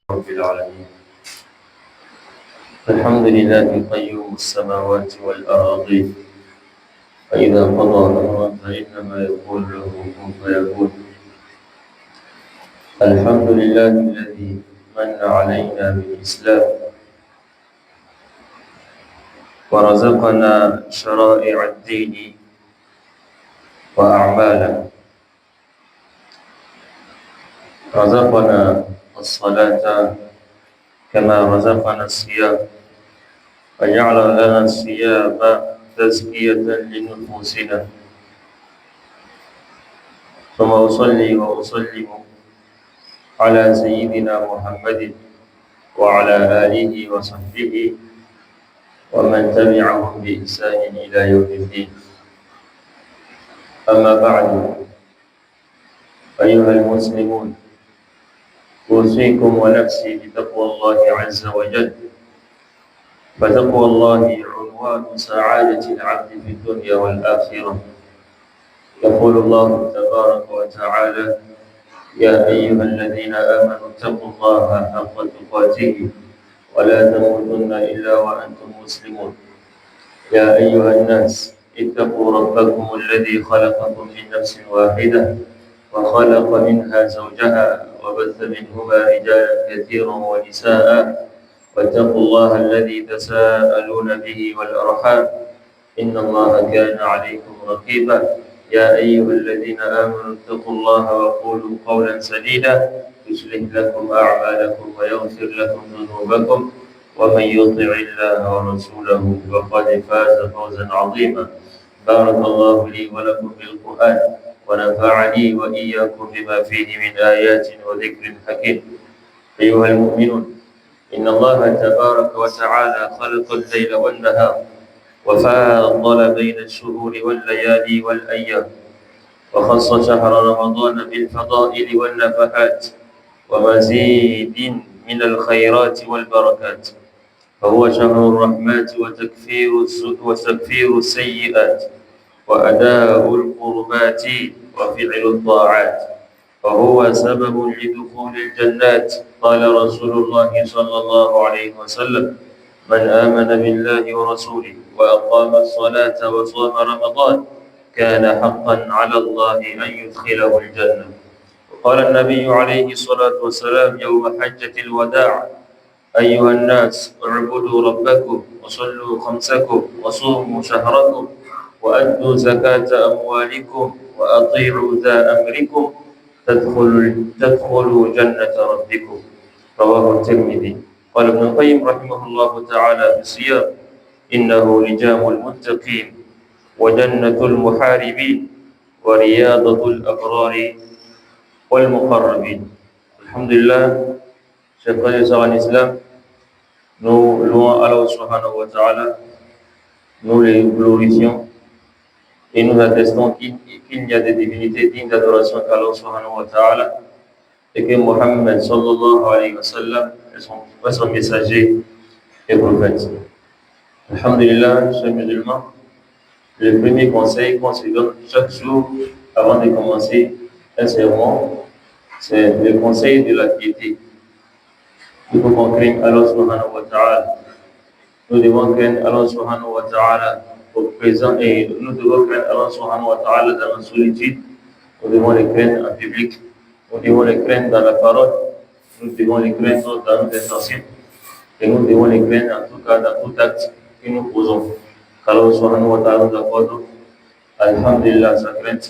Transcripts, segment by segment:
رب العالمين. الحمد لله قيوم السماوات والأراضين، فإذا قضى أمرا فإنما يقول له كن فيكون. الحمد لله الذي من علينا بالإسلام ورزقنا شرائع الدين وأعماله، رزقنا الصلاة كما رزقنا الصيام، وجعل لنا الصيام تزكية لنفوسنا. ثم أصلي وأسلم على سيدنا محمد وعلى آله وصحبه ومن تبعهم بإحسان إلى يوم الدين. أما بعد، أيها المسلمون، أوصيكم ونفسي بتقوى الله عز وجل، فتقوى الله عنوان سعادة العبد في الدنيا والآخرة. يقول الله تبارك وتعالى: يا أيها الذين آمنوا اتقوا الله حق تقاته ولا تموتن إلا وأنتم مسلمون. يا أيها الناس اتقوا ربكم الذي خلقكم من نفس واحدة وخلق منها زوجها وبث منهما رجالا كثيرا ونساء، واتقوا الله الذي تساءلون به والأرحام إن الله كان عليكم رقيبا. يا أيها الذين آمنوا اتقوا الله وقولوا قولا سديدا يصلح لكم أعمالكم ويغفر لكم ذنوبكم، ومن يطع الله ورسوله فقد فاز فوزا عظيما. بارك الله لي ولكم بالقرآن، ونفعني وإياكم بما فيه من آيات وذكر حكيم. أيها المؤمنون، إن الله تبارك وتعالى خلق الليل والنهار، وفاضل بين الشهور والليالي والأيام، وخص شهر رمضان بالفضائل والنفحات ومزيد من الخيرات والبركات، فهو شهر الرحمات وتكفير السيئات وأداء القربات وفعل الطاعات، وهو سبب لدخول الجنات. قال رسول الله صلى الله عليه وسلم: من آمن بالله ورسوله وأقام الصلاة وصام رمضان كان حقا على الله أن يدخله الجنة. وقال النبي عليه الصلاة والسلام يوم حجة الوداع: أيها الناس اعبدوا ربكم وصلوا خمسكم وصوموا شهركم وأدوا زكاة أموالكم وأطيعوا ذا أمركم تدخلوا جنة ربكم. رواه الترمذي. قال ابن القيم رحمه الله تعالى في الصيام: إنه لجام المتقين وجنة المحاربين ورياضة الأبرار والمقربين. الحمد لله. Chers frères et sœurs en islam, nous louons Allah subhanahu wa ta'ala, nous les glorifions et nous attestons qu'il n'y a des divinités dignes d'adoration qu'Allah subhanahu wa ta'ala, et que Mohammed sallallahu alayhi wa sallam est son messager et prophète. Alhamdulillah, chers musulmans, le premier conseil qu'on se donne chaque jour avant de commencer un sermon, c'est le conseil de la piété. Il faut qu'on craigne Allah subhanahu wa ta'ala. Nous devons craindre Allah subhanahu wa ta'ala au présent, et nous devons craindre Allah subhanahu wa ta'ala dans la solitude. Nous devons le craindre en public. Nous devons le craindre dans la parole. Nous devons le craindre dans nos intentions. Et nous devons le craindre en tout cas dans tout acte que nous posons. Qu'Allah subhanahu wa ta'ala nous accorde, alhamdulillah, sa crainte,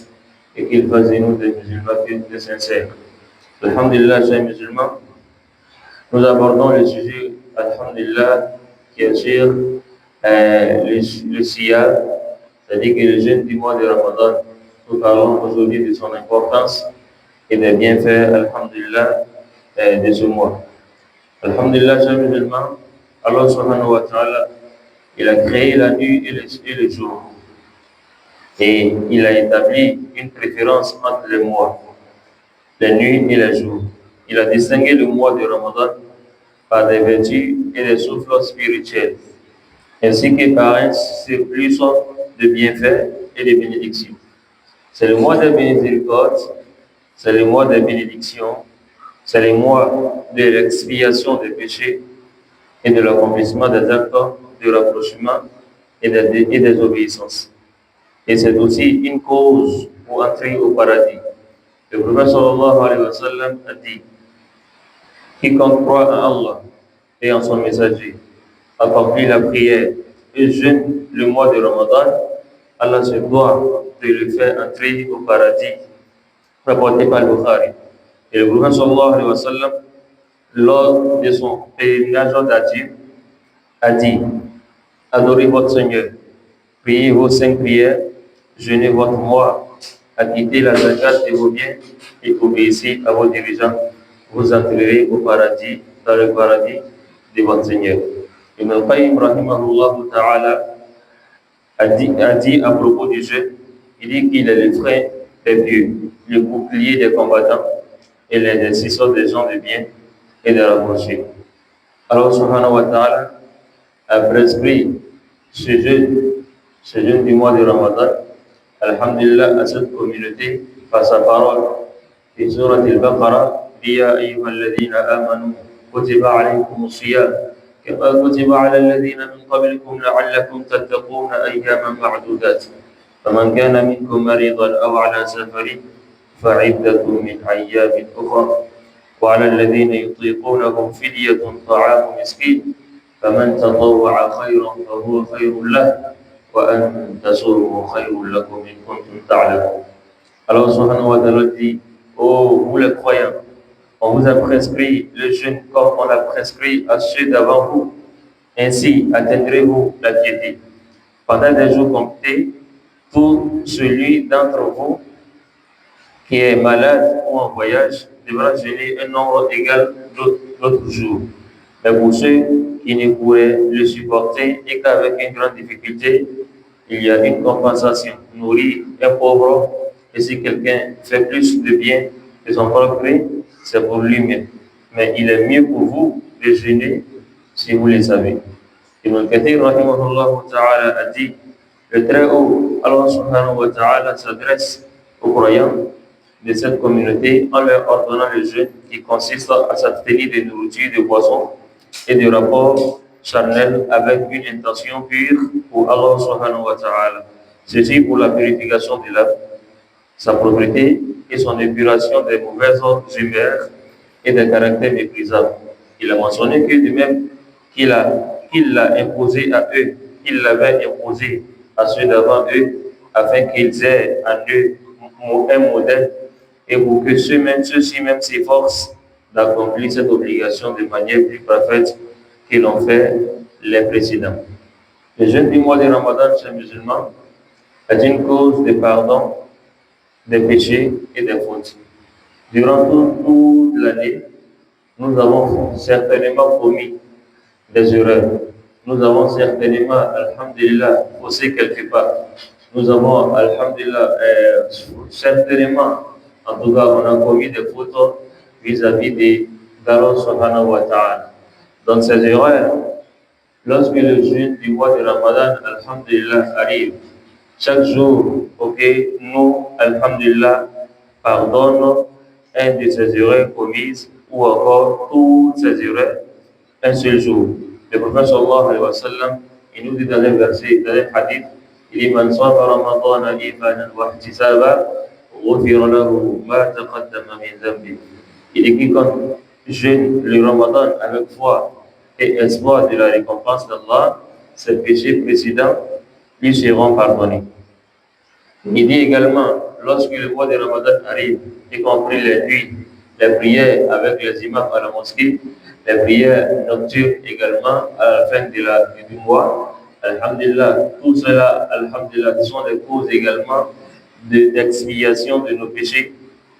et qu'il fasse de nous des musulmans de sincères. Alhamdulillah, chers musulmans, nous abordons le sujet, alhamdulillah, qui est sur le siyam, c'est-à-dire que le jeûne du mois de Ramadan. Nous parlons aujourd'hui de son importance et des bienfaits, alhamdulillah, de ce mois. Alhamdulillah, chers musulmans, Allah subhanahu wa ta'ala, il a créé la nuit et le jour. Et il a établi une préférence entre les mois, les nuits et les jours. Il a distingué le mois de Ramadan par des vertus et des souffles spirituels, ainsi que par un surplus de bienfaits et de bénédictions. C'est le mois des miséricordes, c'est le mois des bénédictions, C'est les mois de l'expiation des péchés et de l'accomplissement des actes de rapprochement et des obéissances. Et c'est aussi une cause pour entrer au paradis. Le prophète sallallahu alayhi wa sallam a dit: quiconque croit en Allah et en son messager, accomplit la prière et jeûne le mois de Ramadan, Allah se doit de le faire entrer au paradis, rapporté par Bukhari. Et le prophète sallallahu alayhi wa sallam, lors de son pèlerinage d'Adieu, a dit: adorez votre Seigneur, priez vos 5 prières, jeûnez votre mois, acquittez la zakat de vos biens et obéissez à vos dirigeants. Vous entrerez au paradis, dans le paradis de votre Seigneur. Ibn al-Qayyim rahimahullah ta'ala a dit à propos du jeûne, il dit qu'il est le frein des vieux, le bouclier des combattants et l'intercesseur des gens de bien et de rapprochés. Alors subhanahu wa ta'ala a prescrit ce jeûne du mois de Ramadan, alhamdulillah, à cette communauté par sa parole. في سورة البقرة: يا أيها الذين آمنوا كتب عليكم الصيام كما كتب على الذين من قبلكم لعلكم تتقون أياما معدودات فمن كان منكم مريضا أو على سفر فعدة من أيام أخرى وعلى الذين يطيقونه فدية طعام مسكين فمن تطوع خيرا فهو خير له وأن تصوموا خير لكم إن كنتم تعلمون. Alors subhanahu wa ta'ala dit: oh, vous les croyants, on vous a prescrit le jeûne comme on l'a prescrit à ceux d'avant vous. Ainsi atteindrez-vous la piété. Pendant des jours comptés, tout celui d'entre vous qui est malade ou en voyage devra jeûner un nombre égal d'autres jours. Mais pour ceux qui ne pourraient le supporter et qu'avec une grande difficulté, il y a une compensation. Nourrir un pauvre, et si quelqu'un fait plus de bien que son propre prix, c'est pour lui-même. Mais il est mieux pour vous de jeûner si vous le savez. Ibn Kathir rahimahullah ta'ala a dit: le Très-Haut, Allah subhanahu wa ta'ala, s'adresse aux croyants de cette communauté en leur ordonnant le jeûne qui consiste à s'abstenir de nourriture, de boissons et de rapports charnels avec une intention pure pour Allah subhanahu wa ta'ala. Ceci pour la purification de l'âme, sa propreté et son épuration des mauvaises humeurs et des caractères méprisables. Il a mentionné que de même qu'il l'a imposé à eux, il l'avait imposé à ceux d'avant eux, afin qu'ils aient en eux un modèle et pour que ceux-ci même s'efforcent d'accomplir cette obligation de manière plus parfaite que l'ont fait les précédents. Le jeûne du mois de Ramadan chez les musulmans est une cause de pardon des péchés et des fautes. Durant toute l'année, nous avons certainement commis des erreurs. Nous avons certainement, alhamdulillah, faussé quelque part. Nous avons, alhamdulillah, certainement, en tout cas, on a commis des fautes vis-à-vis d'Allah subhanahu wa ta'ala. Donc ces erreurs, lorsque le jeûne du mois de Ramadan, alhamdulillah, arrive, chaque jour, nous, alhamdulillah, pardonne un de ces erreurs commises ou encore toutes ces erreurs un seul jour. Le prophète sallallahu alayhi wa sallam, il nous dit dans un verset, dans un hadith, il dit: Man sama Ramadana imanan wa ihtisaba, ghufira lahu ma taqaddama min dhanbi. Il dit: quiconque jeûne le Ramadan avec foi et espoir de la récompense d'Allah, ses péchés précédents lui seront pardonnés. Il dit également, lorsque le mois de Ramadan arrive, y compris les nuits, les prières avec les imams à la mosquée, les prières nocturnes également à la fin du mois, alhamdulillah, tout cela, alhamdulillah, sont des causes également d'expiation de nos péchés.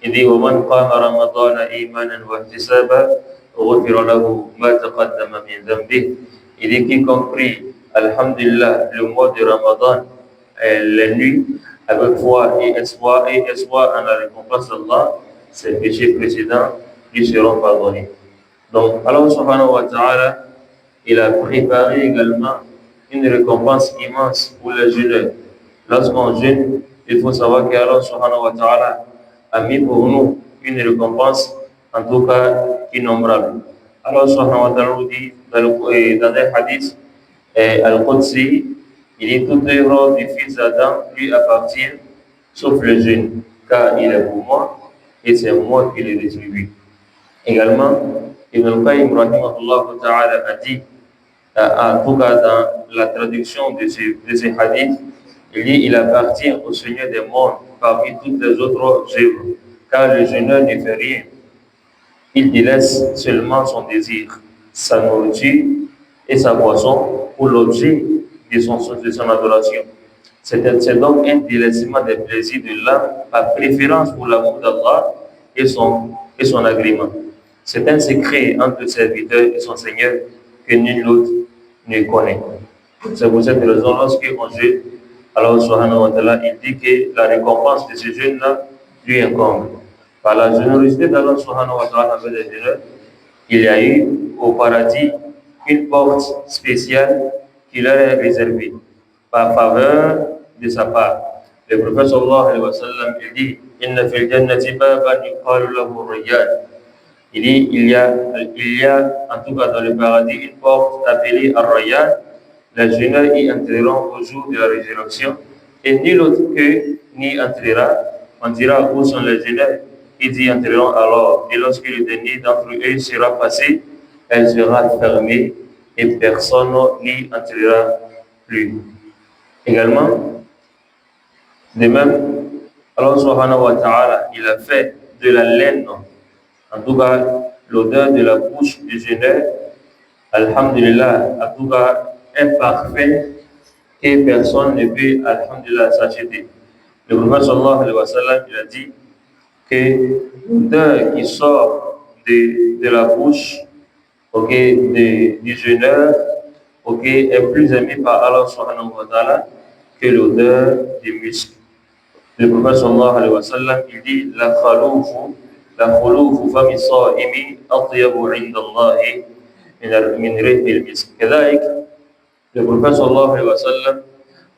Il dit: وَمَنْ قَامَ رَمَضَانَ إِيمَانًا وَاحْتِسَابًا غُفِرَ لَهُ مَا تَقَدَّمَ مِنْ ذَنبِهِ. Il dit: quiconque prie, alhamdulillah, le mois de Ramadan, les nuits, avec foi et espoir en la récompense d'Allah, ses péchés précédents lui seront pardonnés. Donc, Allah subhanahu wa ta'ala, il a préparé également une récompense immense pour les jeûneurs. Lorsqu'on jeûne, il faut savoir qu'Allah subhanahu wa ta'ala a mis pour nous une récompense en tout cas innombrables. Alors, subhanahu wa ta'ala nous dit dans un hadith, Al-Qudsi, il dit toute l'œuvre du fils d'Adam lui appartient, sauf le jeûne, car il est pour moi et c'est moi qui le distribue. Également, Ibn al-Qayyim ta'ala a dit, en tout cas dans la traduction de ces hadiths, il dit il appartient au Seigneur des mondes parmi toutes les autres œuvres, car le jeûneur ne fait rien. Il délaisse seulement son désir, sa nourriture et sa boisson pour l'objet de son adoration. C'est donc un délaissement des plaisirs de l'âme par préférence pour l'amour d'Allah et son agrément. C'est un secret entre le serviteur et son Seigneur que nul autre ne connaît. C'est pour cette raison, lorsqu'on jeûne, Allah subhanahu wa ta'ala, il dit que la récompense de ce jeûne-là lui incombe. Par la générosité d'Allah subhanahu wa ta'ala avec les jeûneurs, il y a eu au paradis une porte spéciale qui leur est réservée par faveur de sa part. Le prophète sallallahu alayhi wa sallam, il dit Inna fil jannati baban yuqalu lahu Rayyan. Il dit il y a en tout cas dans le paradis une porte appelée Ar-Rayyan. Les jeûneurs y entreront au jour de la résurrection et nul autre qu'eux n'y entrera. On dira où sont les jeûneurs. Ils y entreront alors, et lorsque le dernier d'entre eux sera passé, elle sera fermée et personne n'y entrera plus. Également, de même, Allah subhanahu wa ta'ala, il a fait de la laine, en tout cas l'odeur de la bouche du jeûneur, alhamdulillah, en tout cas un parfum que personne ne peut, alhamdulillah, s'acheter. Le prophète sallallahu alayhi wa sallam, il a dit que l'odeur qui sort de la bouche du jeûneur est plus aimée par Allah subhanahu wa ta'ala que l'odeur du musc. Le prophète sallallahu alayhi wa sallam, il dit la khulufu fami sa'imi atyabu inda Allahi min rihil misk. Le prophète sallallahu alayhi wa sallam,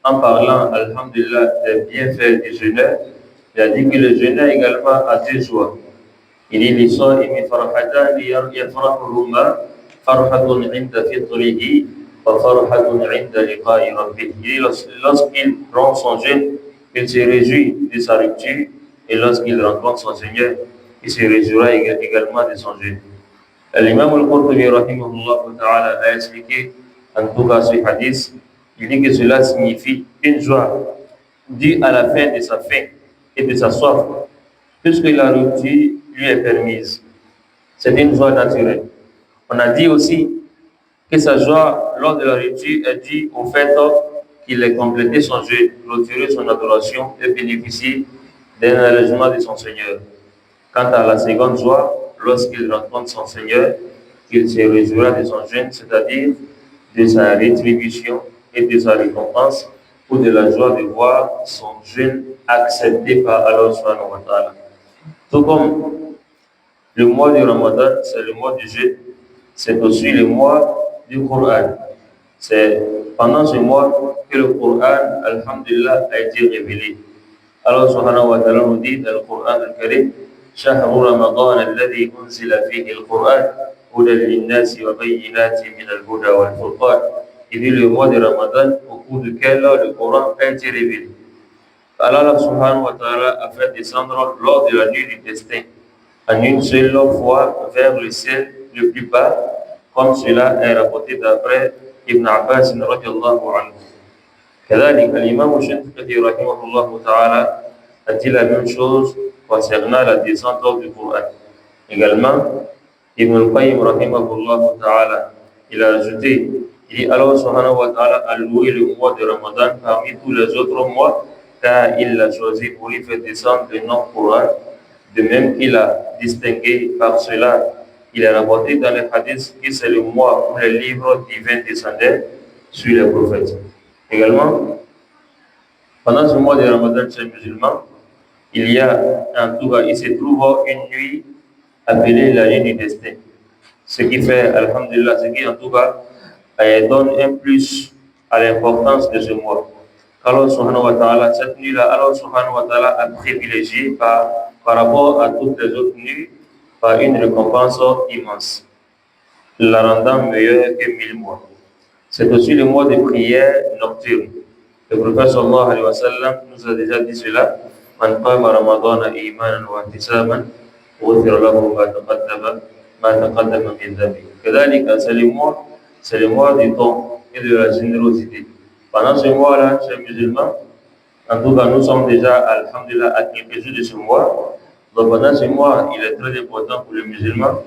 en parlant, alhamdulillah, des bienfaits du jeûneur, il a dit que le jeûneur également a deux joies. Il dit لِصَائِمِ فَرْحَتَانِ يَفْرَحُهُمَا فَرْحَةٌ عِنْدَ فِطْرِهِ وَفَرْحَةٌ عِنْدَ لِقَاءِ رَبِّهِ. Il dit lorsqu'il prend son jeûne, il se réjouit de sa rupture, et lorsqu'il rencontre son Seigneur, il se réjouira également de son jeûne. L'imam al-Qurtubi rahimahullah ta'ala a expliqué en tout cas ce hadith. Il dit que cela signifie une joie due à la fin de sa faim et de sa soif, puisque la rupture lui est permise. C'est une joie naturelle. On a dit aussi que sa joie lors de la rupture est due au fait qu'il ait complété son jeûne, clôturé son adoration et bénéficié d'un allègement de son Seigneur. Quant à la seconde joie, lorsqu'il rencontre son Seigneur, il se réjouira de son jeûne, c'est-à-dire de sa rétribution et de sa récompense, ou de la joie de voir son jeûne accepté par Allah subhanahu wa ta'ala. Tout comme le mois du Ramadan, c'est le mois du jeûne, c'est aussi le mois du Coran. C'est pendant ce mois que le Coran, alhamdulillah, a été révélé. Allah subhanahu wa ta'ala nous dit dans le Coran al-Karim, شهر رمضان الذي أنزل فيه القرآن هدى للناس وبينات من الهدى والفرقان. Il dit le mois de Ramadan au cours duquel le Coran a été révélé. Allah subhanahu wa ta'ala a fait descendre lors de la nuit du destin en une seule fois vers le ciel le plus bas, comme cela est rapporté d'après Ibn Abbas radiallahu anhu. كذلك الإمام الشنقيطي رحمه الله تعالى a dit la même chose concernant la descente du Coran. Également, Ibn al-Qayyim rahimahullah ta'ala, il a ajouté, il dit Allah subhanahu wa ta'ala a loué le mois de Ramadan parmi tous les autres mois, car il l'a choisi pour y faire descendre le nom Coran, de même qu'il a distingué par cela. Il est rapporté dans les hadiths que c'est le mois où les livres divins descendaient sur les prophètes. Également, pendant ce mois de Ramadan chez les musulmans, il y a, en tout cas, il se trouve une nuit appelée la nuit du destin. Ce qui fait, alhamdulillah, ce qui en tout cas donne un plus à l'importance de ce mois. Allah subhanahu wa ta'ala, cette nuit-là, Allah subhanahu wa ta'ala a privilégié par rapport à toutes les autres nuits par une récompense immense, la rendant meilleure que 1000 mois. C'est aussi le mois de prière nocturne. Le prophète sallallahu alayhi wa sallam nous a déjà dit cela. Man qama ramadana imanan wa ihtisaban ghufira lahu ma taqaddama min dhanbi. Kadhalika, c'est le mois du don et de la générosité. Pendant ce mois-là, chers musulmans, en tout cas, nous sommes déjà, alhamdulillah, à quelques jours de ce mois. Donc pendant ce mois, il est très important pour les musulmans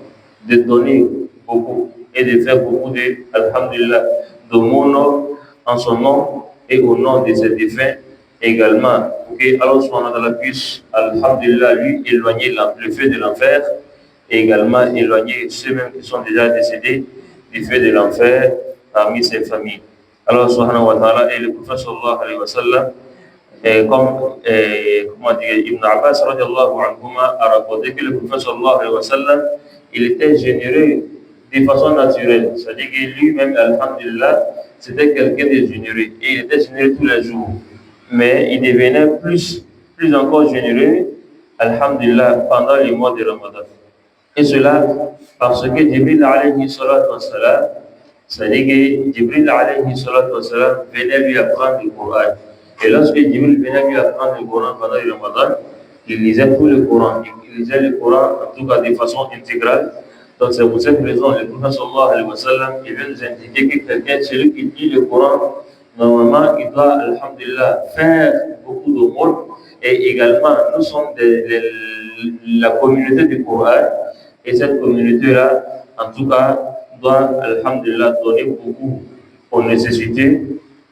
de donner beaucoup et de faire beaucoup de, alhamdulillah, de mon en son nom et au nom de ses défunts également, pour que Allah subhanahu wa ta'ala puisse, alhamdulillah, lui éloigner le feu de l'enfer et également éloigner ceux-mêmes qui sont déjà décédés du feu de l'enfer parmi ses familles. Allah subhanahu wa ta'ala et le prophète sallallahu alayhi wa sallam, comment dire, Ibn Abbas radiallahu anhuma a rapporté que le prophète sallallahu alayhi wa sallam, il était généreux de façon naturelle. C'est-à-dire que lui-même, alhamdulillah, c'était quelqu'un de généreux. Et il était généreux tous les jours. Mais il devenait plus encore généreux, alhamdulillah, pendant les mois de Ramadan. Et cela parce que Jibril alayhi salatu wa salam, c'est-à-dire que Jibril alayhi salatu wa salam venait lui apprendre le Coran. Et lorsque Jibril venait lui apprendre le Coran pendant le Ramadan, il lisait tout le Coran. Il lisait le Coran, en tout cas de façon intégrale. Donc c'est pour cette raison, le prophète sallallahu alayhi wa sallam, il vient nous indiquer que quelqu'un, celui qui lit le Coran, normalement, il doit, alhamdulillah, faire beaucoup de monde. Et également, nous sommes la communauté du Coran. Et cette communauté-là, en tout cas, doit, alhamdulillah, donner beaucoup aux nécessités,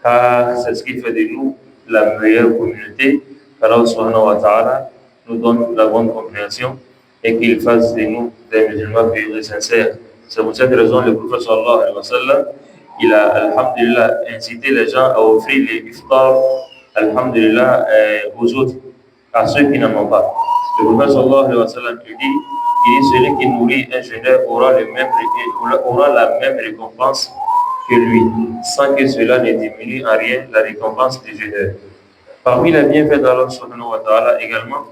car c'est ce qui fait de nous la meilleure communauté. Allah subhanahu wa ta'ala nous donne la bonne compréhension et qu'il fasse de nous des musulmans purs et sincères. C'est pour cette raison que le prophète sallallahu alayhi wa sallam, il a, alhamdulillah, incité les gens à offrir les iftar, alhamdulillah, aux autres, à ceux qui n'en ont pas. Le prophète sallallahu alayhi wa sallam, il dit, celui qui nourrit un jeûneur aura la même récompense que lui, sans que cela ne diminue en rien la récompense du jeûneur. Parmi les bienfaits d'Allah subhanahu wa ta'ala également,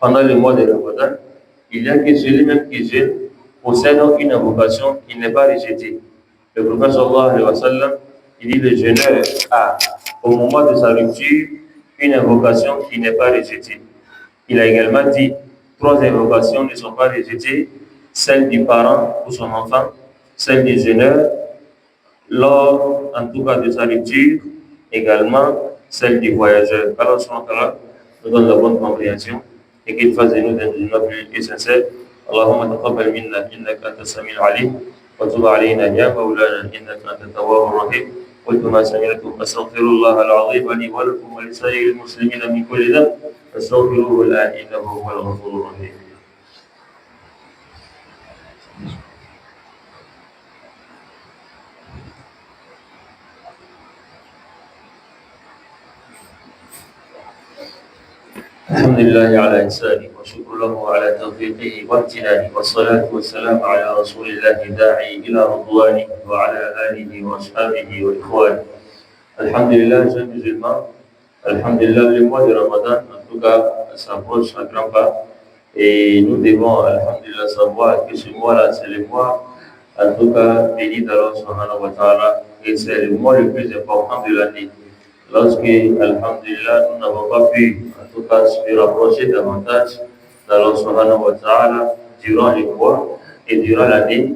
pendant le mois de Ramadan, il y a que celui-même qui jeûne possède une invocation qui n'est pas rejetée. Le prophète sallallahu alayhi wa sallam, il dit, le jeûneur a, au moment de sa rupture, une invocation qui n'est pas rejetée. Il a également dit, 3 invocations ne sont pas rejetées, celle du parent pour son enfant, celle du jeûneur, lors, en tout cas, de sa rupture, également celle du voyageur. Alors, Allah nous donne la bonne compréhension et qu'il fasse de nous des musulmans plus sincères. Allahumma taqabbal minna innaka antas samiul alim wa tub alayna ya mawlana innaka antat tawwabur rahim. قلت ما سمعتم أستغفر الله العظيم لي ولكم ولسائر المسلمين من كل ذنب فاستغفروه الآن إنه هو الغفور الرحيم. الحمد لله على إحسانه وشكر له على توفيقه وامتنانه والصلاة والسلام على رسول الله الداعي إلى رضوانه وعلى آله وأصحابه وإخوانه. الحمد لله, jeunes musulmans, alhamdulillah, le mois de Ramadan, en tout cas, s'approche à grands pas. Et nous devons, alhamdulillah, savoir que ce mois-là, c'est le mois, en tout cas, béni d'Allah subhanahu wa ta'ala, et c'est le mois le plus important de l'année. Lorsque, alhamdulillah, nous n'avons pas pu, en tout cas, se rapprocher davantage d'Allah subhanahu wa ta'ala durant les mois et durant l'année,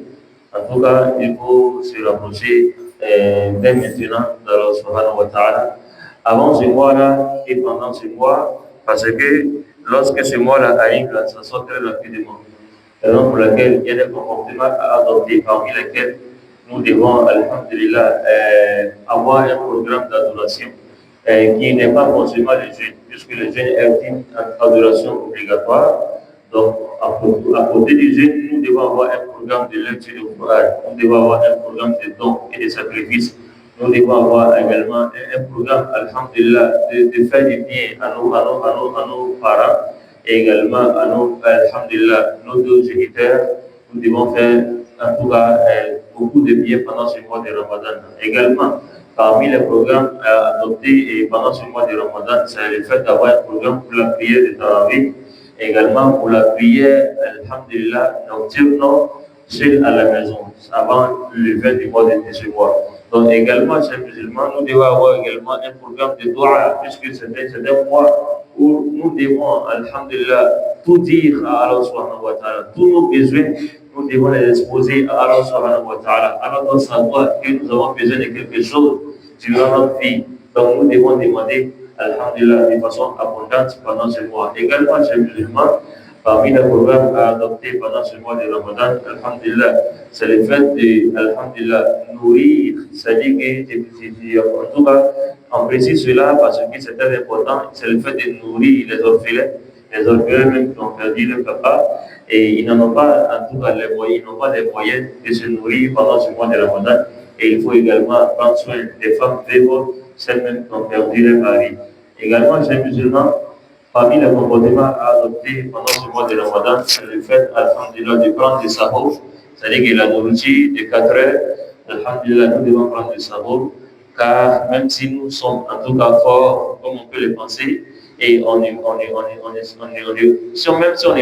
en tout cas, il faut se rapprocher dès maintenant d'Allah subhanahu wa ta'ala, avant ce mois-là et pendant ce mois, parce que lorsque ce mois-là arrive, là, ça sort très rapidement. Raison pour laquelle il y a des comportements à adopter, parmi lesquels nous devons, alhamdulillah, avoir un programme d'adoration qui n'est pas forcément le jeûne, puisque le jeûne est une adoration obligatoire. Donc, à côté du jeûne, nous devons avoir un programme de lecture du Coran, nous devons avoir un programme de dons et de sacrifices. Nous devons avoir également un programme, alhamdulillah, de faire du bien à nos parents et également à alhamdulillah, nos deux géniteurs. Nous devons faire, en tout cas, beaucoup de bien pendant ce mois de Ramadan. Également, parmi les programmes à adopter pendant ce mois de Ramadan, c'est le fait d'avoir un programme pour la prière de Tarawih. également pour la prière, alhamdulillah, nocturne, seul à la maison, avant le 20 du mois de ce mois. Donc également, chers musulmans, nous devons avoir également un programme de dua, puisque c'est un mois où nous devons, alhamdulillah, tout dire à Allah subhanahu wa ta'ala, tous nos besoins, nous devons les exposer à Allah subhanahu wa ta'ala. Allah doit savoir que nous avons besoin de quelque chose durant notre vie. Donc nous devons demander, alhamdulillah, de façon abondante pendant ce mois. Également, chers musulmans, parmi les programmes à adopter pendant ce mois de Ramadan, alhamdulillah, c'est le fait de, alhamdulillah, nourrir, c'est-à-dire que, en tout cas, on précise cela parce que c'est très important, c'est le fait de nourrir les orphelins même qui ont perdu le papa, et ils n'en ont pas, en tout cas, les moyens, ils n'ont pas les moyens de se nourrir pendant ce mois de Ramadan, et il faut également prendre soin des femmes veuves, celles-mêmes qui ont perdu leur mari. Également, chez les musulmans, parmi les comportements à adopter pendant ce mois de Ramadan, c'est le fait, alhamdulillah, de prendre des sahur, c'est-à-dire que la nourriture de 4 heures, alhamdulillah, nous devons prendre des sahur, car même si nous sommes en tout cas forts, comme on peut le penser, et même si on ne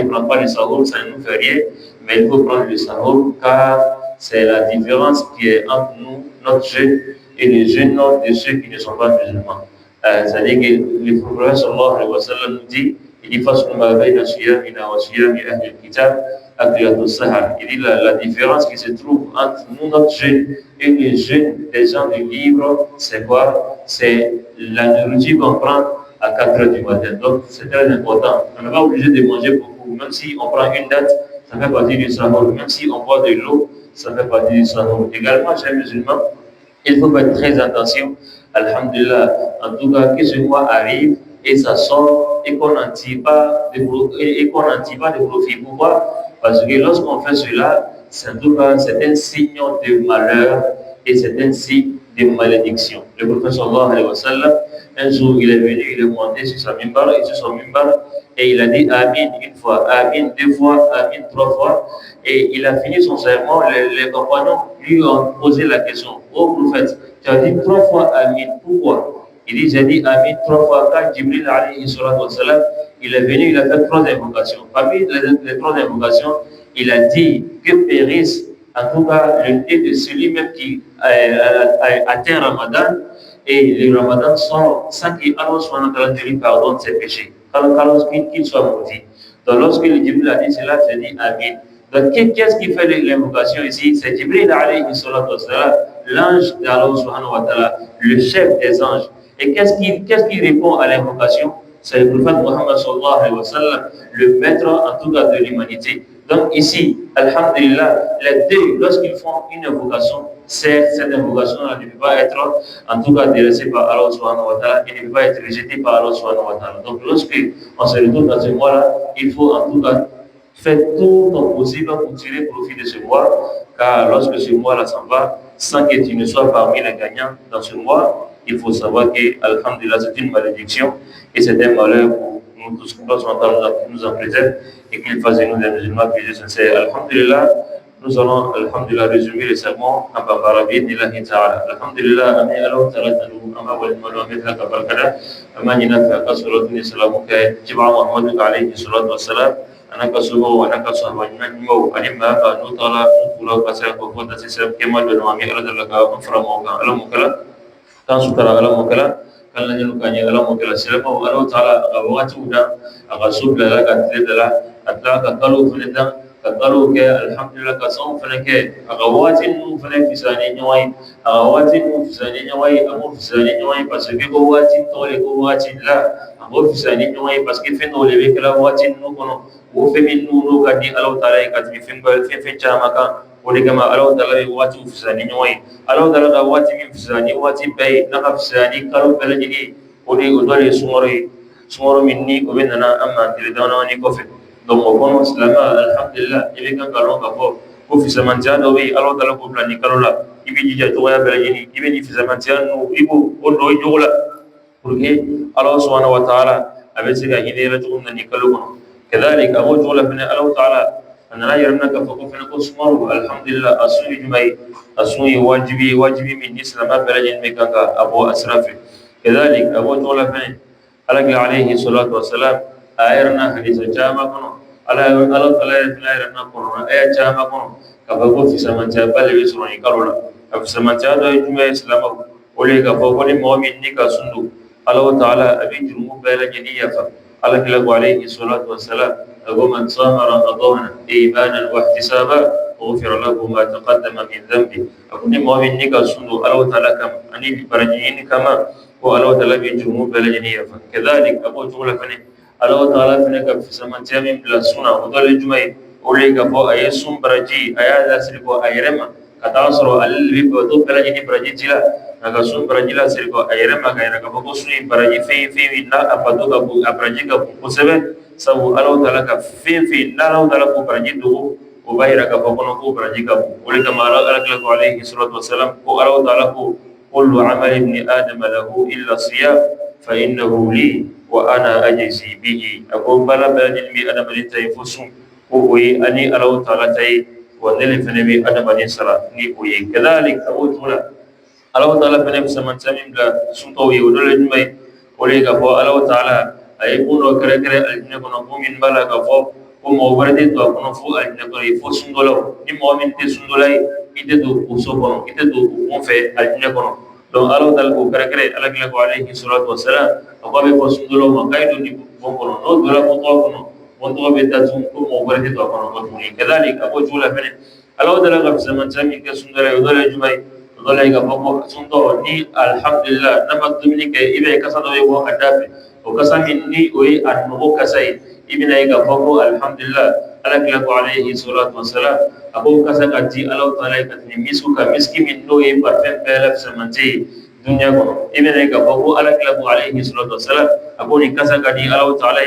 prend pas le sahur, ça ne nous fait rien, mais il faut prendre le sahur, car c'est la différence qui est entre nous, notre jeûne, et les jeûnes de ceux qui ne sont pas musulmans. C'est-à-dire que le prophète sallallahu alayhi wa sallam nous dit, il dit il dit la différence qui se trouve entre nous, notre jeûne, et les jeûnes des gens du livre, c'est quoi? C'est la nourriture qu'on prend à 4 heures du matin. Donc c'est très important. On n'est pas obligé de manger beaucoup. Même si on prend une date, ça fait partie du sahur. Même si on boit de l'eau, ça fait partie du sahur. Également, chez les musulmans, il faut faire très attention, alhamdulillah, en tout cas, que ce mois arrive et ça sort et qu'on n'en tire pas de profit. Pourquoi? Parce que lorsqu'on fait cela, en tout cas, c'est un signe de malheur et c'est un signe de malédiction. Le prophète sallallahu alayhi wa sallam, un jour, il est venu, il est monté sur sa mimbar et il a dit Amin une fois, Amin 2 fois, Amin 3 fois. Et il a fini son serment, les compagnons lui ont posé la question, ô prophète, tu as dit 3 fois Amin, pourquoi? Il dit, j'ai dit Amin 3 fois, quand Jibril alayhi salatu wa salam, il est venu, il a fait 3 invocations. Parmi les 3 invocations, il a dit que périsse, en tout cas, le nez de celui-même qui atteint Ramadan, et le Ramadan sort sans qu'Allah soit lui pardonne ses péchés, qu'il soit maudit. Donc lorsque le Jibril a dit cela, j'ai dit Amin. Donc, qu'est-ce qui fait l'invocation ici? C'est Jibril alayhi salatu wa salam, l'ange d'Allah subhanahu wa ta'ala, le chef des anges. Et qu'est-ce qui répond à l'invocation? C'est le prophète Muhammad sallallahu alayhi wa sallam, le maître en tout cas de l'humanité. Donc ici, alhamdulillah, les deux, lorsqu'ils font une invocation, cette invocation-là ne peut pas être en tout cas délaissée par Allah subhanahu wa ta'ala et ne peut pas être rejetée par Allah subhanahu wa ta'ala. Donc lorsqu'on se retrouve dans ce mois-là, il faut en tout cas faire tout ton possible pour tirer profit de ce mois, car lorsque ce mois-là s'en va, sans que tu ne sois parmi les gagnants dans ce mois, il faut savoir que, alhamdulillah, c'est une malédiction et c'est un malheur pour nous tous, que Allah nous en préserve et qu'il fasse de nous des musulmans pieux et sincères. Alhamdulillah, nous allons, alhamdulillah, résumer le sermon en bambara, bi'idnillahi ta'ala. Alhamdulillah, ami Allah ta'ala tanou, ama wal maloumet laka barakada, ama nina fa'aka salatu ni salamuka, jib'a Muhammadu alayhi salatu wa salam, anaka suhu, anaka sahwa, nimo, alimma, nu ta'ala, nukulau, pasaya, kufota, sisam, kema, dunu, ami Allah ta'ala, muframoka, alamukala, kan sutara alamukala, kan lanjut kanya alamukala, silama, Allah ta'ala, agawati udah, agasub lala, katile atla ka kalo fana dan ka kalo kɛ alhamdulillah ka sanw fana kɛ a ka waati ninnu fana fisaya ni ɲɔgɔn ye a ka waati ninnu fisaya ni ɲɔgɔn ye a m'o fisaya ni ɲɔgɔn ye parce que ko waati tɔgɔ de ko waati la a m'o fisaya ni ɲɔgɔn ye parce que fɛn dɔw de bɛ kɛla waati ninnu kɔnɔ o fɛn min n'u ka di Alahu Taala ye ka tɛmɛ fɛn caman kan o de kama Alahu Taala ye waatiw fisaya ni ɲɔgɔn ye Alahu Taala ka waati min fisaya ni waati bɛɛ ye n'a ka fisaya ni kalo bɛɛ lajɛlen ye o dɔ de ye sunkalo ye sunkalo min ni o bɛ nana an ma tile damadamanin kɔfɛ. Donc o kɔnɔ silamɛya alhamdulillah i bɛ kan ka lɔn k'a fɔ ko fisamantiya dɔ bɛ yen Alahu Taala k'o bila nin kalo la i bɛ jija cogoya bɛɛ lajɛlen i bɛ nin fisamantiya ninnu i b'o don i jogo la pour que Alahu subhanahu wa ta'ala a bɛ se ka hinɛ i la cogo min na nin kalo kɔnɔ kadalik a b'o cogo la fɛnɛ Alahu Taala a nana yɛrɛ minɛ k'a fɔ ko fɛnɛ ko sunkalo alhamdulillah a sun ye jumɛn ye a sun ye wajibi min ni silamɛya bɛɛ lajɛlen bɛ kan ka a bɔ a sira fɛ kadalik a b'o cogo la fɛnɛ alaki alayhi salatu wa salam ayarna hadisa chama kono ala tala ayarna kono aya chama kono kabago fisamanta bale wisro ni karola fisamanta do jume islam ole ga bogo ni mu'min ni ka sundu Allah ta'ala abi jumu bala janiya fa ala kila alayhi salatu wassalam ago man sama ramadan imanan wa ihtisaba غفر له ما تقدم من ذنبه أكون مؤمن نيكا سندو الله تعالى كم أني برجين كما هو الله تعالى بيجمو بلجنية كذلك أبو جملة فني الله تعالى فنك في سمن تيامين بلا سنة وضل الجمعي أولي كفو أي سن برجي أي ذا سلكو أي رما كتاصرو اللي بيبدو بلجني برجي جلا نكا سن برجي لا سلكو أي رما كأي نكا بقو سني برجي في نا أبدو كبو أبرجي كبو سبب سبو الله تعالى في نا الله تعالى كبو برجي دو وبايرك فكون كو برجيكا ولك ما قال عليه الصلاه والسلام قال تعالى كل عمل ابن ادم له الا الصيام فانه لي وانا اجزي به اقول بلا بلد ابن ادم لتيفسون وهي اني الله تعالى تي ونل فنبي ادم عليه السلام ني وهي كذلك ابو جمله الله تعالى فنبي سمن تميم لا سنتوي ودل جمعي ولك الله تعالى ايكون كركره الجنه كن من بلا كفو ko mo warde to kono fu al ne ko fo sundolo ni mo min te sundolay ite do uso kono ite do ko fe al ne kono don alo dal ko kare kare alagla ko alayhi salatu wassalam ko be fo sundolo ma kaydo ni ko kono no dura ko to kono won to be ta sun ko mo warde to kono ko ni kadalik abo jula fene alo dal ga zaman sami ke sundolay dole jumay dole ga ko sundo ni alhamdulillah namak dumni ke ibe kasado e ko adabe o kasami ni o an no kasai ibn ayga fako alhamdulillah ala kila ko alayhi salatu wassalam abu kasakati allah taala katni misuka miski min do e parfum bela samante dunya ko ibn ayga fako ala kila ko alayhi salatu wassalam abu ni kasakati allah taala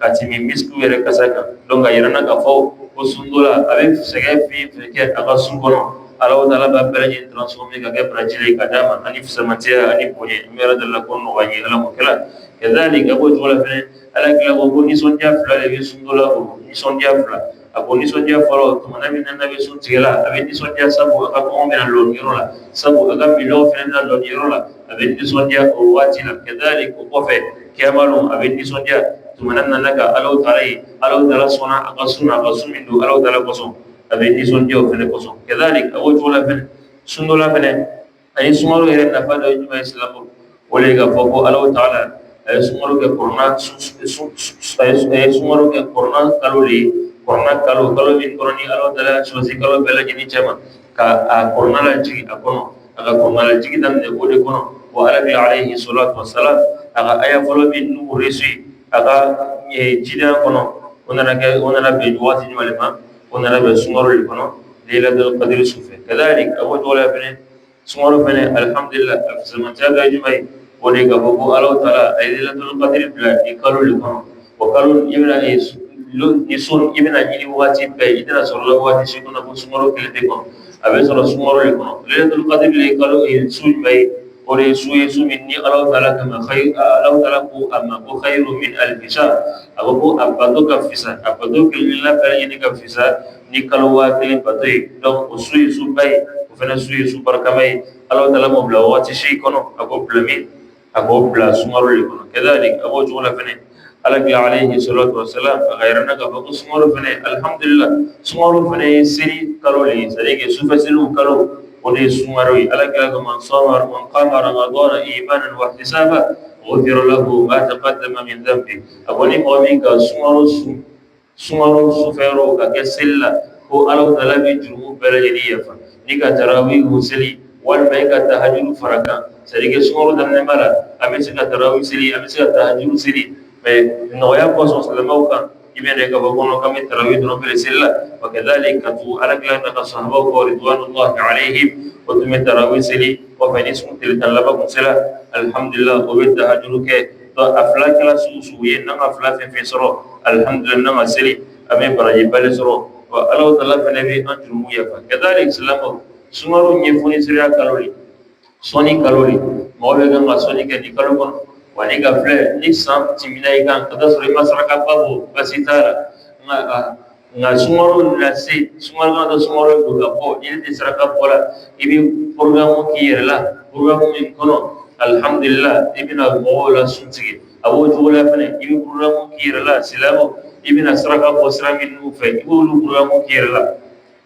katni misku ere kasaka donga yarana ka fo ko sundula abe sege fi ke aga sungono allah taala ba belaji transformer ka ke brajile kadama ani samante ani boye mera dalla ko no wayi ala mukala كذلك أبو جولا فين على كلا أبو نيسون جاف لا لبي سندولا أبو نيسون جاف لا أبو نيسون جاف فلو تمنا من النبي سون تيلا أبي نيسون جاف سبوا أكاكم من اللون يرولا سبوا أكام بلو فين اللون يرولا أبي نيسون جاف أواتيلا كذلك أبو فين كمالهم أبي نيسون جاف تمنا نلقى ألو تري ألو ترى سونا أقصون من دو ألو ترى قصون أبي نيسون جاف فين قصون كذلك أبو جولا فين سندولا فين أي سمارو إلى نفاد أجمع إسلام وليك فوق ألو تعالى sumaro ke corona sumaro ke corona kalo min koroni alo dala sosi kalo bela jini chama ka corona la jigi akono aga corona la jigi dan de bode kono wa ala alayhi salatu wassalam aga aya folo min nu resi aga jida kono onana be wati malema onana be sumaro li kono lailatul qadr sufi kadalik awu wala bene sumaro bene alhamdulillah zaman jaga jumai وليك أبو الله تعالى ليلة القدر بلا يكالو لكم وكالو يبنا يسون يبنا يلي واتي بي إذا صلى الله عليه وسلم أبو سمرو كلتكم أبي صلى سمرو لكم ليلة القدر يكالو يسون بي ولي يسون مني الله تعالى كما خير الله تعالى أما هو خير من ألف شهر أبو أبدو كفيسا أبدو كلنا بلا يني كفيسا نيكالو واتي بدي دون أسوي سبي وفنا سوي سبر كماي الله تعالى مبلا واتي شيء كنو أبو بلمي أبو بلا سمر لكم كذلك أبو جولا فني عليه الصلاة والسلام غيرنا كفاكو سمر فني الحمد لله سمر فني سري كالولي سريك سفسلو كالو ولي سمروي على من صامر من قام رمضان إيمانا واحتسابا غفر له ما تقدم من ذنبه أولي مؤمنك سمر سفيرو كسلا هو ألو تلابي جنوب بلجنية نيكا تراوي وسلي والميكا تهجر فرقا سريك سمر دمنا مالا أمسك تراوي سلي أمسك تهجر سلي نويا قصص لموكا يبين لك بقولنا كم تراوي دون بلسلا وكذلك كتو على كلام الصحابة ورضوان الله عليهم وتم تراوي سلي وفنيسم تلتلبا مسلا الحمد لله وبالتهجر كي أفلاك لا سوسوية نعم أفلاك في سرو الحمد لله نعم سلي أمين براجي بالسرو والله تعالى فنبي أنجر مويا كذلك سلامه سمرو نيفوني سريا كالوري سوني كالوري موبيغان سوني كني كالوكون وانيغا فلي نيكسام تيمينايغان كدا سوري مسركا بابو باسيتارا nga sumaro lasi sumaro na sumaro duga po ini disraka pola ibi programu ki yerla programu min kono alhamdulillah ibina mola sunti أبو جولا فني إبي برامو كيرلا سلامو ابن أسرق أبو سرام النوفي يقولوا برامو كيرلا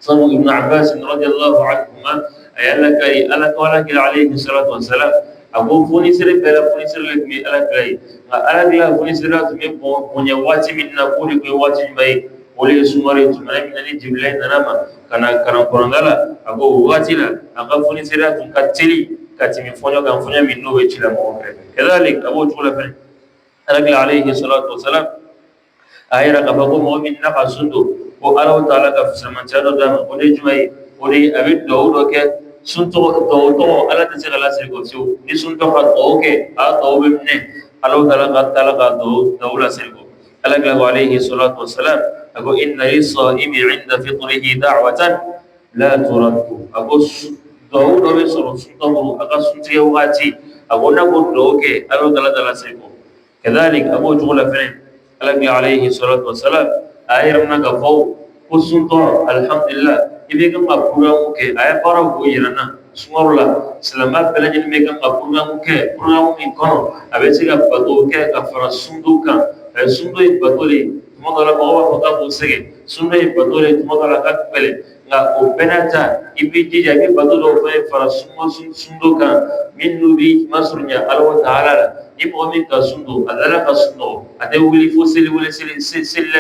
صنو ابن عباس رضي الله عنهما أيالك ألك ولك عليه الصلاة والسلام أبو فوني سر بلا فوني سر لك مي ألك لاي ألك لا فوني سر لك مي بونيا واتي من نقول كي واتي ماي ولي سماري تمنى من اللي جبلين نما كنا كورنغالا أبو واتي لا أبو فوني سر لك كتلي كتمي فونيا كان فونيا من نوبة تلا مو كذلك أبو جولا فني ألك عليه الصلاة والسلام أهيرا كبابو مؤمن نفع سندو وأنا تعالى كفسرمان تادو دام ودي جمعي ودي أبيت داود وكي سنتو داود ألا تسيغ لا سيغو دي سنتو قد أوكي داود بمني ألو تعالى داود لا سيغو ألك له عليه الصلاة والسلام أقول إن للصائم عند فطره دعوة لا ترد أقول داود وبسر سنتو أقا سنتي وغاتي أقول نقول دوكي ألو تعالى سيغو كذلك أبو جغل فرين النبي عليه الصلاة والسلام أيرمنا كفو كسنتو الحمد لله إبيكم أبورامك أي بارو يرنا سمر الله سلامات بلجن ميكم أبورامك بورام من كانوا أبيسك أبتوك كفر سندوك سندو يبتولي ثم دلا بوا فتا بوسك سندو يبتولي ثم دلا كبل لا أبنتا إبيتي جاكي بتولو فر سندوك من نبي مسرنيا الله تعالى إبغامي كسندو أدلا كسندو أدولي فوسيل ولا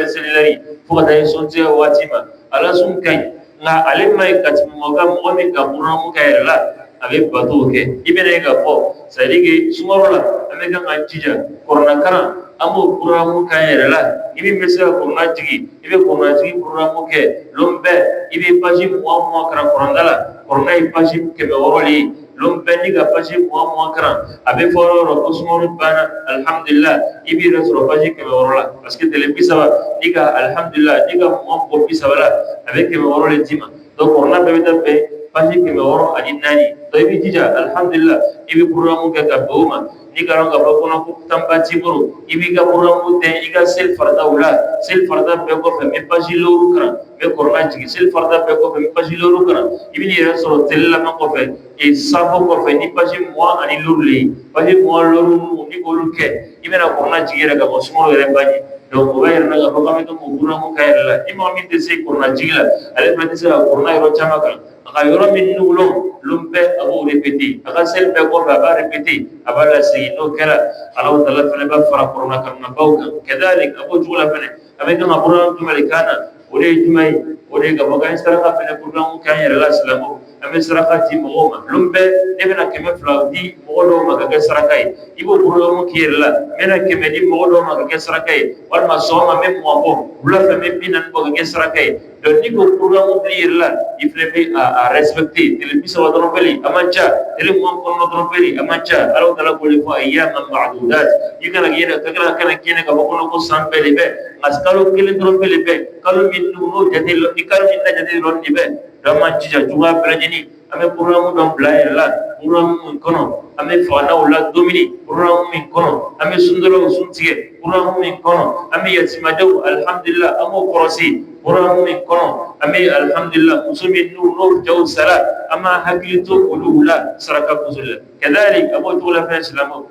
سيلري فقط يسونتي واتيما على سونكاي نا علما يكتم موغا موغامي كبرامو كايرلا أبي باتوكي إبنائي كفو سيريكي سمرولا أميكا نجيجا كورونا كرا أمو برامو كايرلا إبي مسيا كورونا جيجي إبي كورونا جيجي برامو كي لومبي إبي باجي موا كرا كورونا يباجي كبورولي لومبني كباجي موا كرا أبي فورو ركوسمون بانا الحمد لله إبي رسول باجي كبورولا بس كتلبي سوا نيكا الحمد لله نيكا موا بوبي سوا أبي كبورولي تيما تو كورونا بيتا بي باجي كبورو أديناني تو إبي جيجا الحمد لله إبي برامو كبوما نيكا رانغا بكونا كتامبا تيبرو إبي كبرامو تين إيكا سيل فردا ولا سيل فردا بيكو فمي باجي لورو كرا مي كورونا جيجي سيل فردا بيكو فمي باجي لورو كرا إبي ني رسول تللا ما كوفي إيه سافو كوفي ني باجي موا أني لورلي باجي موا لورو ني كولوكي إبي نا كورونا جيجي ركا بسمو يرباني donc obayir naga fogami to mugura mu kayalla imam min tese kurna jigla ale pratisa kurna yoro chamaka aka yoro min nulo lumpe abu repeti aka sel be ko ba repeti abala sino kala allah taala fene ba fara kurna kan bawka kedalik abu jula fene amega mabura to malikana ore jumai ore ga boga saraka fene kurna mu kayalla la islamu ame saraka ti mogoma lumpe nebena keme flaudi mogodo maga saraka ibo kurna mu kiyella mena keme di mogodo maga saraka walma soma même moi bon la famille binan ko gesra kay donc ni ko programme dire là il faut à respecter tele bisa wa don beli amancha tele mo ko no don beli amancha alo dala ko le fa ayyam ma'dudat yikana gina kana kene ka ko no ko san beli be askalo kele don beli be kalu min no jadi lo ikal minna jadi ron ni be ramanchi ja juga brajini ame programme don blair la programme kono ame fana wala domini programme min kono ame sundoro suntige programme min kono ame yatimadu alhamdulillah amo korosi programme min kono ame alhamdulillah muslimin nur jaw sala ama hakilito ulula saraka kuzulla kadhalik abo tula fa islamu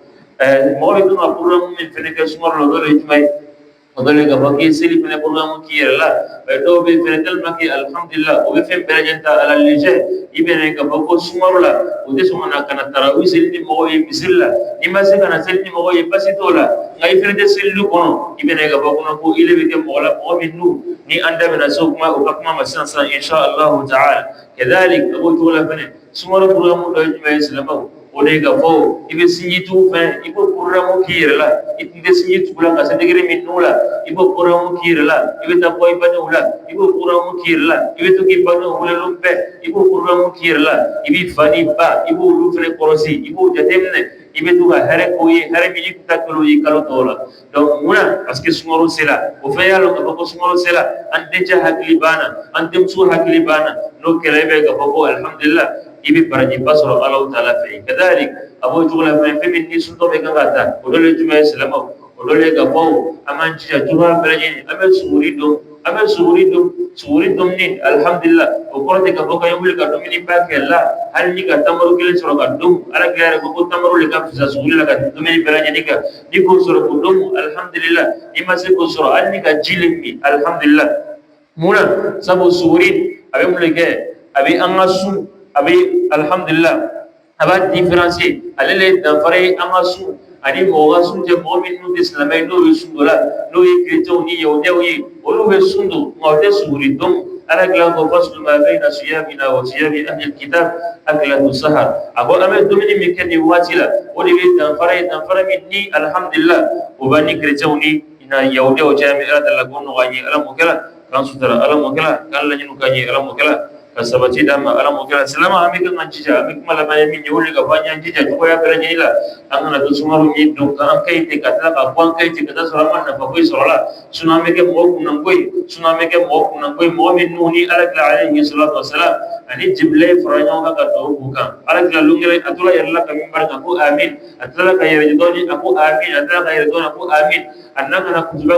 mawlidu programme min feneka sumar lo dole ijmai odole ga baki sili fene programme ki yalla do be fene maki alhamdulillah o be fene berajanta ala leje ibene ga bako sumarula ode sumana kana tarawih sili mo e bisilla nimase kana sili mo e basitola ngai fene de sili kono ibene ga bako no ko ile be ke mola o minnu ni anda bena sokma o kakma masan sa insha Allah ta'ala kadhalik abu tula fene sumaru programme do jima islamu ode ga fo ibe sinjitu fe ibo programme ki yalla itinde sinjitu bula ka sedegere minula ibo programme ki yalla ibe ta boy banula ibo programme ki yalla ibe to ki banu wala lumpe ibo programme ki yalla ibi fani ba ibo lu fere korosi ibo jatemne ibe to ga hare koyi hare mi takolo yi kalo tola donc muna parce que sumoro sela o fe yalo ka ko sumoro sela ande ja hakli bana ande musu hakli bana no kelebe ga ko alhamdulillah ibi baraji basro Allah taala fe kadalik abo jugla fe min ni sunto be gata o dole juma islamu o odole ga fo amanci ja tuba belani ame suguri dum ni alhamdulillah o korte ka boka yobul ka dum ni ba ke la hal ni ka tamaru kele soro ka dum ala gare ko tamaru le ka fisa suguri la ka dum ni belani ni ka ni ko soro ko dum alhamdulillah ni ma se ko soro al ni ka jilimi alhamdulillah muna sabu suguri abe mulke abe angasu abe alhamdulillah aba différencier alele dan fare angasu ani moga sunje momin nu islamay no yusundula no yikreto ni yawdew yi olu be sundu ngawde suri dum ala gla ko faslu ma bayna siyamina wa siyami ahli alkitab aklatu sahar abo ame dumini mikeni watila wodi be dan fare min ni alhamdulillah ubani kreto ni ina yawdew jami ala dalla gonno gaji ala mukala kan sutara ala mukala kan la nyinu gaji ala mukala kasabati dama ala mukala salama amikan anjija amikma la mayami nyuli ga fanya anjija ko ya bere nyila angana to sumaru ni do kan kai te katla ka kwan kai te kata salama na fa koi sala suname ke mo kunan koi mo min nuni ala kala alayhi salatu wassalam ani jible faranyo ka to bukan ala kala lungere atula yalla ka mimbar ka ko amin atula ka yere doni aku amin atula ka yere doni aku amin annaka na kutba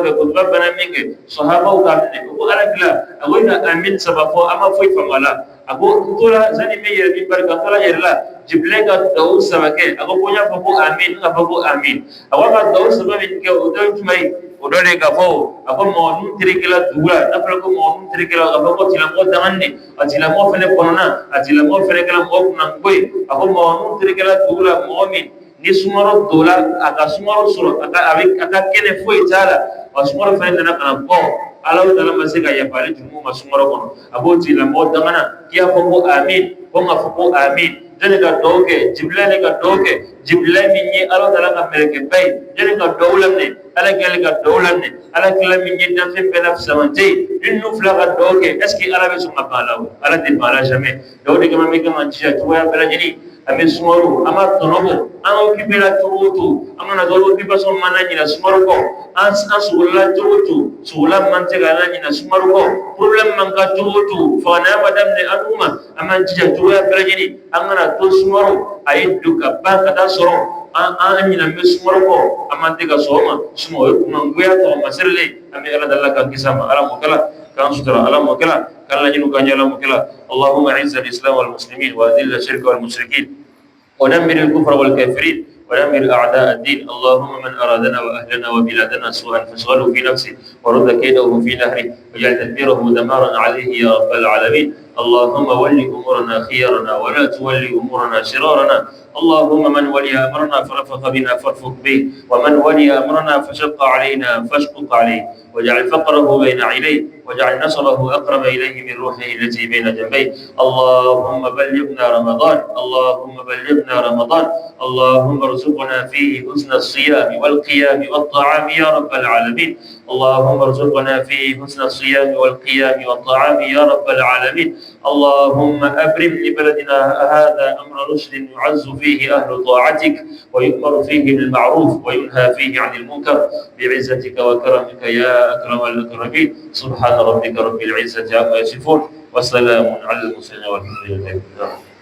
bana minge sahaba ka ne ko ala kala agoina amin sabako ama foi famala ago tola zani me yere mimbar ka tola yerla jible ka dawu sabake ago ponya fa ko amin ka fa ko amin awaga dawu sababe ke odo tumai odole ka fo ako mo nun tirikila dura na fa ko mo nun tirikila ka ko tilamo danande atilamo fene konona atilamo fene kala mo kunan koy ako mo nun tirikila dura mu'min ni sumaro dola aka sumaro suro aka kene fo itala wasumaro fene na kana ko alaw dala masika ya pale tumu masumaro kono abo tilamo dangana kiya ko amin ko nga ko amin jene ka doke jiblane ka doke jiblane ni alaw dala ka meleke bay jene ka dowlamne ala gele ka dowlamne ala kala min ni dan fe bela samante innu flaga doke est ce que ala be suma bala ala de bala jamais dawde kama me kama njia tuwa bela jini ame sumaru ama tonobo ama kibela turutu ama na dolo kiba so manani na sumaru ko an sugula turutu sugula mante gala ni na sumaru ko problem man ka turutu fa na madam ne anuma ama njia tuwa bela jini angana to sumaru ay duka ba kada soro an ni na me sumaru ko amante ka soma sumo kuma nguya to masirle ame ala dalla ka kisama ala mukala كان ستر على مكلا كان لجنو كان يلا مكلا اللهم اعز الاسلام والمسلمين واذل الشرك والمشركين ودمر الكفر والكافرين ودمر اعداء الدين اللهم من ارادنا واهلنا وبلادنا سوءا فاشغله في نفسه ورد كيده في نهره واجعل تدبيره دمارا عليه يا رب العالمين اللهم ول امورنا خيارنا ولا تولي امورنا شرارنا اللهم من ولي امرنا فرفق بنا فارفق به ومن ولي امرنا فشق علينا فاشقق عليه واجعل فقره بين عينيه واجعل نصره اقرب اليه من روحه التي بين جنبيه اللهم بلغنا رمضان اللهم بلغنا رمضان اللهم ارزقنا فيه حسن الصيام والقيام والطعام يا رب العالمين اللهم ارزقنا فيه حسن الصيام والقيام والطعام يا رب العالمين اللهم ابرم لبلدنا هذا امر رشد يعز فيه اهل طاعتك ويؤمر فيه بالمعروف وينهى فيه عن المنكر بعزتك وكرمك يا اكرم الاكرمين سبحان ربك رب العزه عما يصفون وسلام على المرسلين والحمد لله رب العالمين